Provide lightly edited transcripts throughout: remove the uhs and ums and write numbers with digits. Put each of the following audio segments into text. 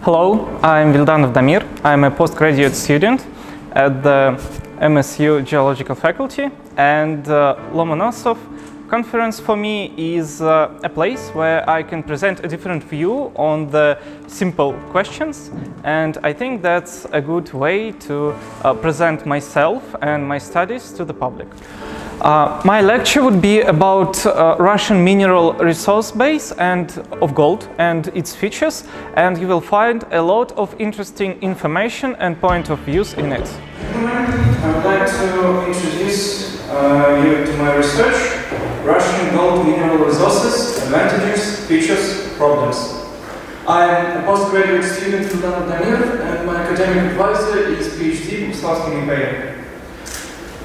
Hello, I'm Vildanov Damir. I'm a postgraduate student at the MSU Geological faculty, and Lomonosov conference for me is a place where I can present a different view on the simple questions, and I think that's a good way to present myself and my studies to the public. My lecture would be about Russian mineral resource base and of gold and its features, and you will find a lot of interesting information and point of views in it. I would like to introduce you to my research, Russian gold mineral resources, advantages, features, problems. I am a postgraduate student from Damir, and my academic advisor is PhD Vildanov.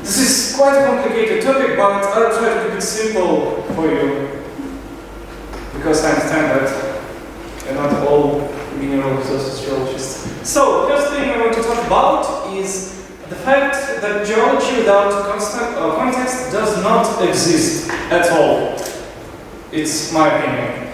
This is quite a complicated topic, but I'll try to keep it simple for you, because I understand that you're not all mineral resources geologists. So, the first thing I want to talk about is the fact that geology without context does not exist at all. It's my opinion.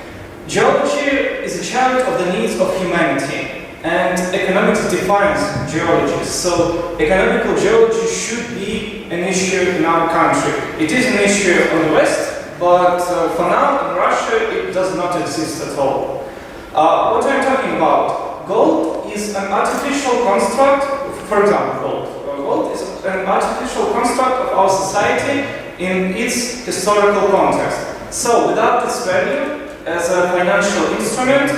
Geology is a child of the needs of humanity, and economics defines geology. So, economical geology should be an issue in our country. It is an issue on the West, but for now in Russia it does not exist at all. What I'm talking about? Gold is an artificial construct, for example, gold is an artificial construct of our society in its historical context. So, without its value as a financial instrument,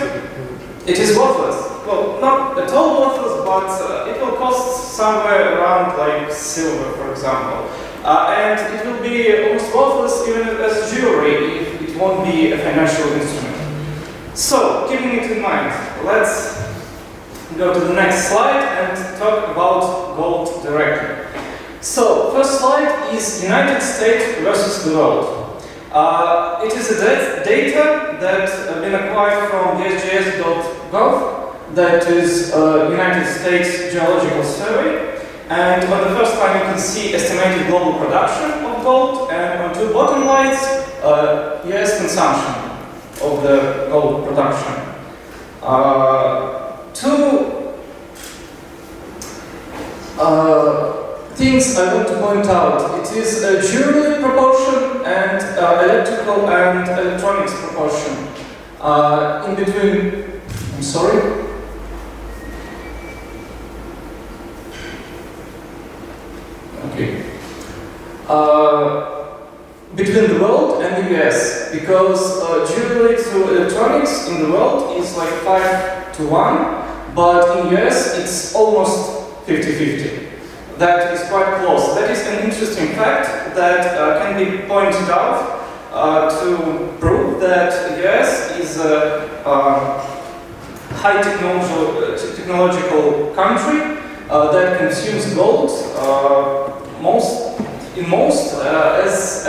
it is worthless. Well, not at all worthless, but it will cost somewhere around like silver, for example. And it will be almost worthless even as jewelry if it won't be a financial instrument. So, keeping it in mind, let's go to the next slide and talk about gold directly. So, first slide is United States versus the world. It is a data that has been acquired from usgs.gov. That is United States Geological Survey, and on the first line you can see estimated global production of gold, and on two bottom lines US consumption of the gold production. Two things I want to point out. It is a jewelry proportion and electrical and electronics proportion. In between, I'm sorry. Okay. Between the world and the US, because jewelry to electronics in the world is like 5:1, but in US it's almost 50-50. That is quite close. That is an interesting fact that can be pointed out to prove that the US is a high technological country that consumes gold as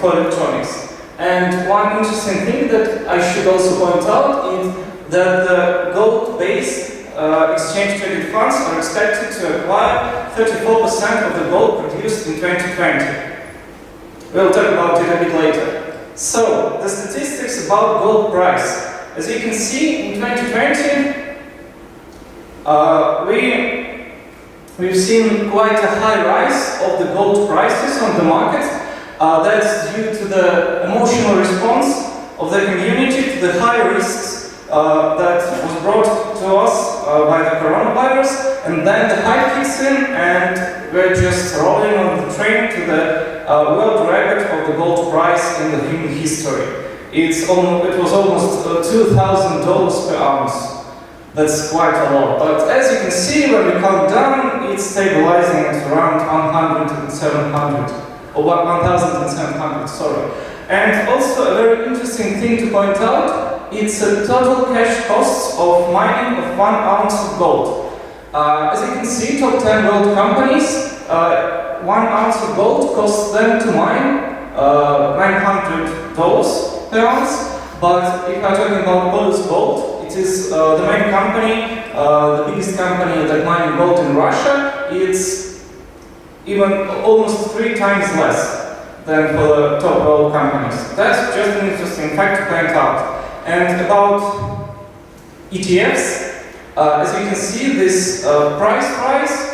for electronics. And one interesting thing that I should also point out is that the gold-based exchange traded funds are expected to acquire 34% of the gold produced in 2020. We'll talk about it a bit later. So, the statistics about gold price. As you can see, in 2020, we've seen quite a high rise of the gold prices on the market. That's due to the emotional response of the community to the high risks that was brought to us by the coronavirus, and then the hype kicks in, and we're just rolling on the train to the world record of the gold price in the human history. It was almost $2,000 per ounce. That's quite a lot, but as you can see, when we count down, it's stabilizing at around 1,700, sorry. And also a very interesting thing to point out, it's a total cash costs of mining of 1 ounce of gold. As you can see, top 10 world companies, 1 ounce of gold costs them to mine $900 per ounce, but if I'm talking about Polish gold, it is the main company, the biggest company that mines gold in Russia. It's even almost 3 times less than for the top world companies. That's just an interesting fact to point out. And about ETFs. As you can see, this price rise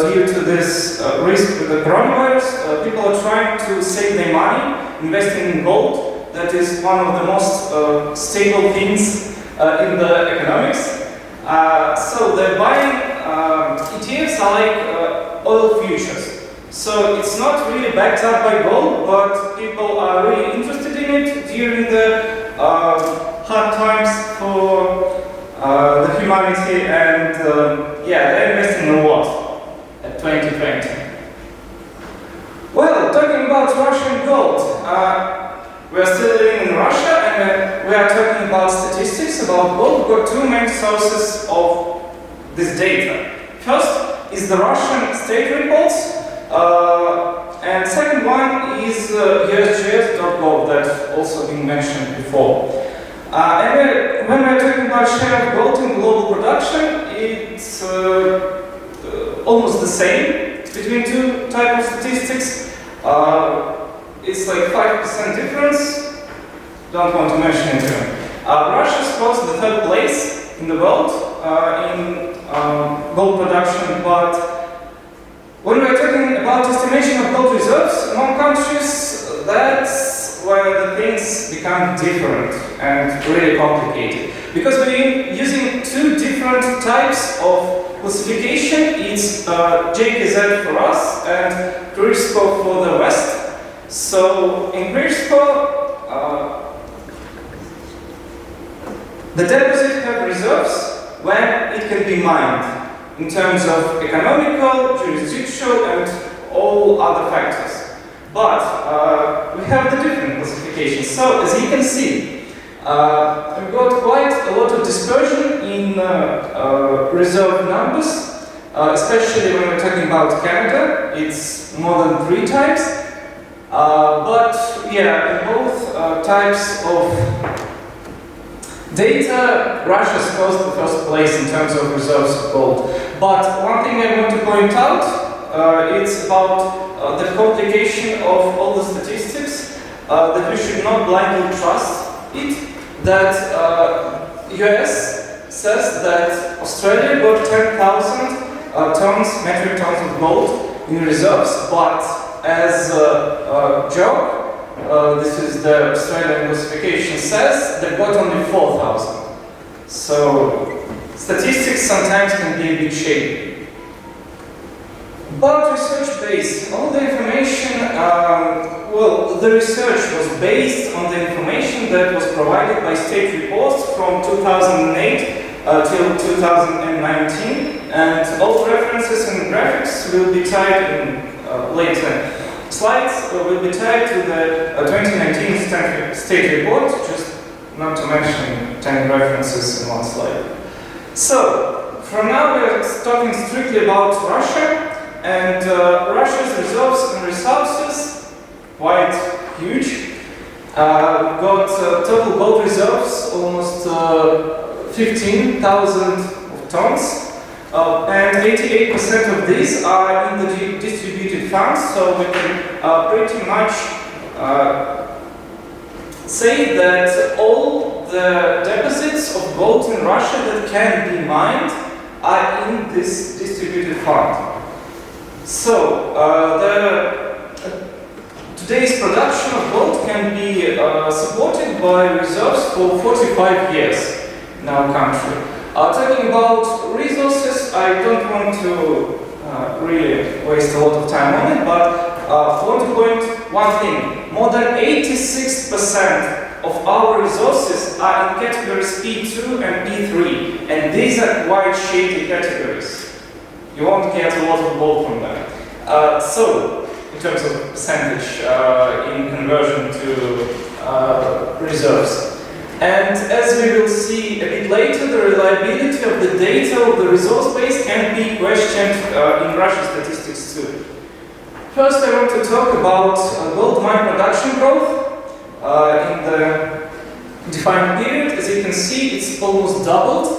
due to this risk with the coronavirus, people are trying to save their money investing in gold. That is one of the most stable things in the economics. So they're buying ETFs are like oil futures. So it's not really backed up by gold, but people are really interested in it during the hard times for the humanity, and yeah, they're investing a lot at 2020. Well, talking about Russian gold, we are still living in Russia, and we are talking about statistics about gold. We've got two main sources of this data. First is the Russian state reports, and second one is USGS.gov that also been mentioned before. And when we're talking about share of gold in global production, it's almost the same between two types of statistics. It's like 5% difference. Don't want to mention it here. Russia scores the third place in the world in gold production, but when we're talking about estimation of gold reserves among countries, that's where the things become different and really complicated. Because we're using two different types of classification. It's JKZ for us and Krishko for the West. So in Krishko, the deposit have reserves when it can be mined in terms of economical, jurisdictional, and all other factors. But we have the different classifications. So as you can see, we've got quite a lot of dispersion in reserve numbers, especially when we're talking about Canada. It's more than 3 types. But yeah, in both types of data, Russia scores the first place in terms of reserves of gold. But one thing I want to point out, it's about the complication of all the statistics, that we should not blindly trust it, that US says that Australia got 10,000 metric tons of gold in reserves, but as a joke, this is the Australian classification, says they got only 4,000. So statistics sometimes can be a bit shaky. But research base, all the information, well, the research was based on the information that was provided by state reports from 2008 till 2019, and all references and graphics will be tied in later. Slides will be tied to the 2019 state report, just not to mention 10 references in one slide. So, from now we are talking strictly about Russia, and Russia's reserves and resources quite huge. We've got total gold reserves almost 15,000 tons. And 88% of these are in the distributed funds, so we can pretty much say that all the deposits of gold in Russia that can be mined are in this distributed fund. So today's production of gold can be supported by reserves for 45 years in our country. Talking about resources, I don't want to really waste a lot of time on it, but I want to point one thing. More than 86% of our resources are in categories P2 and P3, and these are quite shady categories. You won't get a lot of gold from them. So, in terms of percentage in conversion to reserves. And as we will see a bit later, the reliability of the data of the resource base can be questioned in Russian statistics too. First, I want to talk about gold mine production growth in the defined period. As you can see, it's almost doubled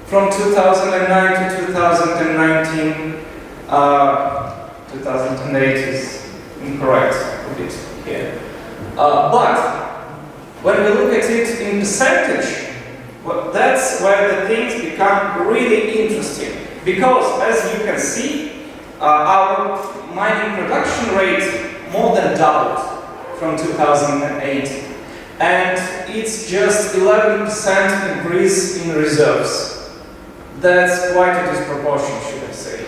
from 2009 to 2019. 2008 is incorrect a bit here. But when we look at it in percentage, Well, that's where the things become really interesting. Because, as you can see, our mining production rate more than doubled from 2008. And it's just 11% increase in reserves. That's quite a disproportion, should I say.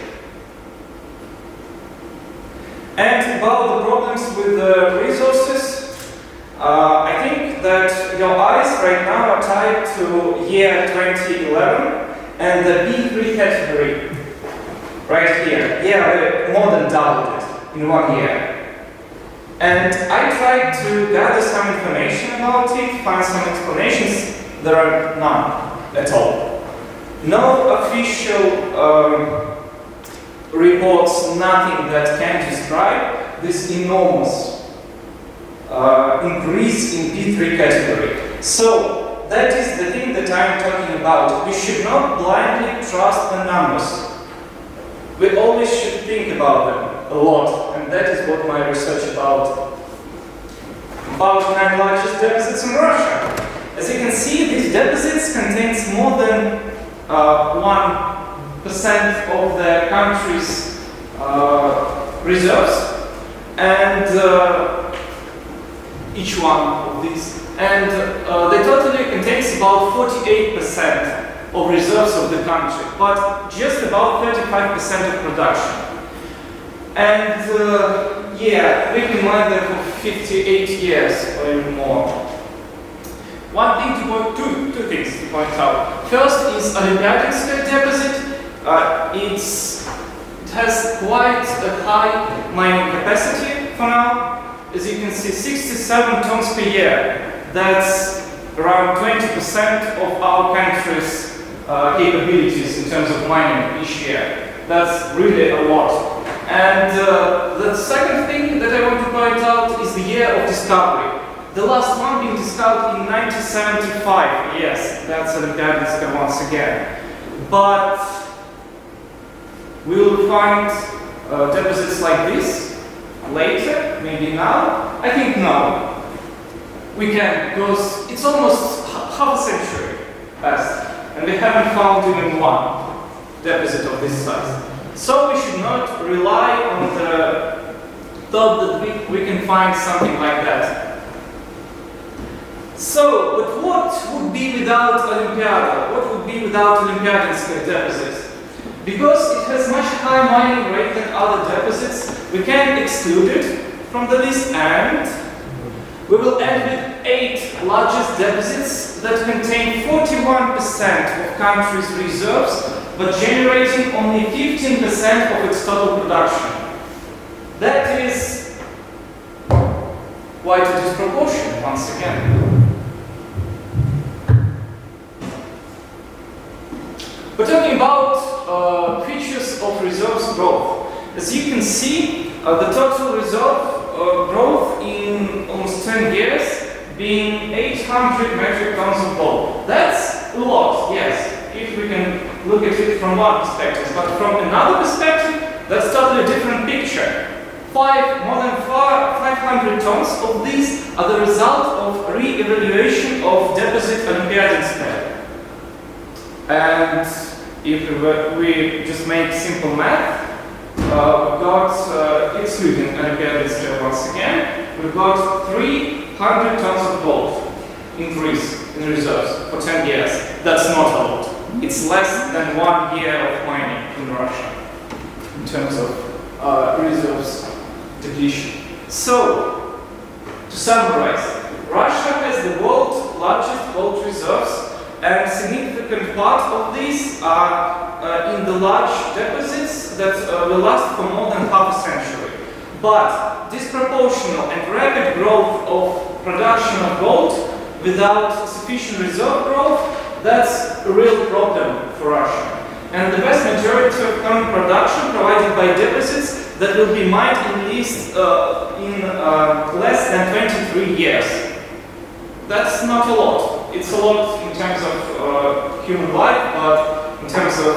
And about the problems with the resources, I think that your eyes right now are tied to year 2011 and the B3 category right here. Yeah, we more than doubled it in 1 year. And I tried to gather some information about it, find some explanations. There are none at all. No official reports, nothing that can describe this enormous increase in P3 category. So that is the thing that I'm talking about. We should not blindly trust the numbers. We always should think about them a lot, and that is what my research about 9 largest deposits in Russia. As you can see, these deposits contains more than 1% of the country's reserves, and each one of these, and they totally contains about 48% of reserves of the country, but just about 35% of production. And yeah, we've been mining there for 58 years or even more. One thing to point, two things to point out. First is Olympiadinskoye deposit. It has quite a high mining capacity for now. As you can see, 67 tons per year. That's around 20% of our country's capabilities in terms of mining each year. That's really a lot. And the second thing that I want to point out is the year of discovery. The last one being discovered in 1975. Yes, that's Olympiadinskoye once again. But we will find deposits like this later, maybe now. I think no. We can, because it's almost half a century past, and we haven't found even one deposit of this size. So we should not rely on the thought that we can find something like that. So, but what would be without Olympiada? What would be without Olympiadinskoye deposits? Because it has much higher mining rate than other deposits, we can exclude it from the list, and we will end with 8 largest deposits that contain 41% of country's reserves, but generating only 15% of its total production. That is quite a disproportion, once again. We're talking about features of reserves growth. As you can see, the total reserve growth in almost 10 years being 800 metric tons of gold. That's a lot, yes, if we can look at it from one perspective. But from another perspective, that's totally a different picture. More than 500 tons of these are the result of re-evaluation of deposit Olympiadinskoye. And if we just make simple math, we've got, excluding Olympiadinskoye once again, we've got 300 tons of gold increase in reserves for 10 years. That's not a lot. It's less than 1 year of mining in Russia in terms of reserves depletion. So, to summarize, Russia has the world's largest gold reserves, and a significant part of these are in the large deposits that will last for more than half a century. But disproportional and rapid growth of production of gold without sufficient reserve growth, that's a real problem for Russia. And the vast majority of current production provided by deposits that will be mined in least in less than 23 years. That's not a lot. It's a lot in terms of human life, but in terms of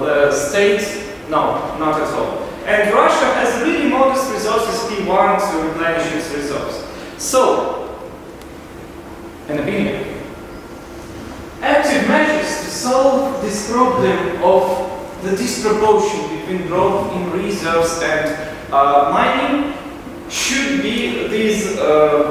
the state, no, not at all. And Russia has really modest resources P1 to replenish its reserves. So, an opinion. Active this problem of the disproportion between growth in reserves and mining should be, these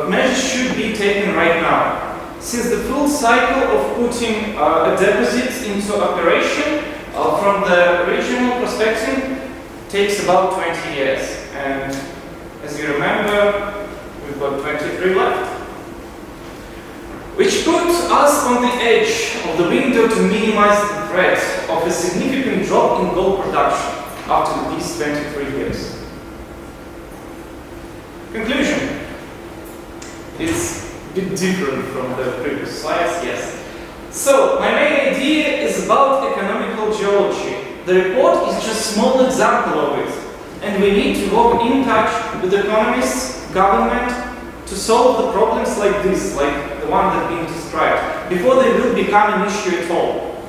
measures should be taken right now. Since the full cycle of putting a deposit into operation from the regional perspective takes about 20 years. And as you remember, we've got 23 left. Which puts us on the edge of the window to minimize the threat of a significant drop in gold production after these 23 years. Conclusion. It's a bit different from the previous slides, yes. So, my main idea is about economical geology. The report is just a small example of it. And we need to work in touch with economists, government, to solve the problems like this, like the one that being described, before they will become an issue at all.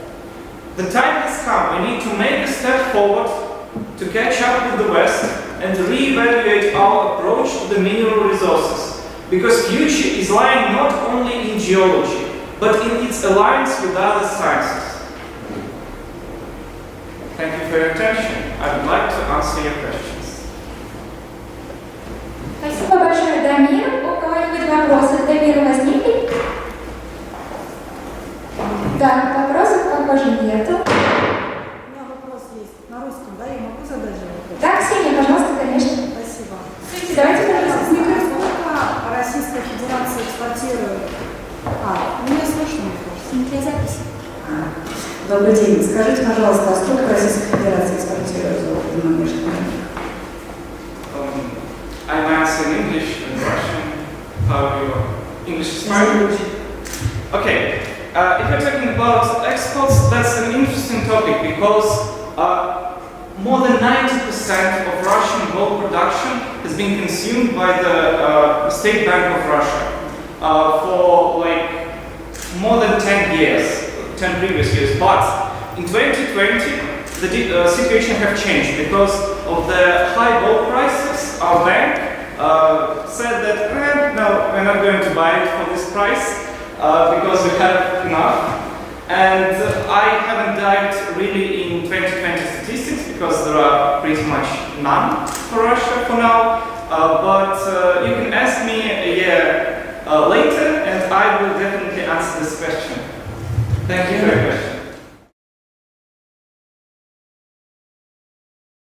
The time has come. We need to make a step forward to catch up with the West and to reevaluate our approach to the mineral resources, because future is lying not only in geology, but in its alliance with other sciences. Thank you for your attention. I would like to answer your questions. Спасибо большое, Дамир. У кого-нибудь вопросы к Дамиру возникли? Да, вопросов, похоже, нету. У меня вопрос есть на русском, да? Я могу задать же вопрос? Да, Ксения, пожалуйста, конечно. Спасибо. Давайте, пожалуйста, Сколько Российская Федерация экспортирует? Меня слышно, мне кажется. для записи. Добрый день. Скажите, пожалуйста, а сколько Российская Федерация экспортирует золото на внешний рынок? I'm answering English and Russian. How you English is fine? Okay. If you're talking about exports, that's an interesting topic because more than 90% of Russian gold production has been consumed by the State Bank of Russia for like more than 10 years, 10 previous years. But in 2020, the situation have changed because of the high gold prices. Our bank said that no, we're not going to buy it for this price because we have enough. And I haven't dived really in 2020 statistics because there are pretty much none for Russia for now. But you can ask me a year later and I will definitely answer this question. Thank you for your question.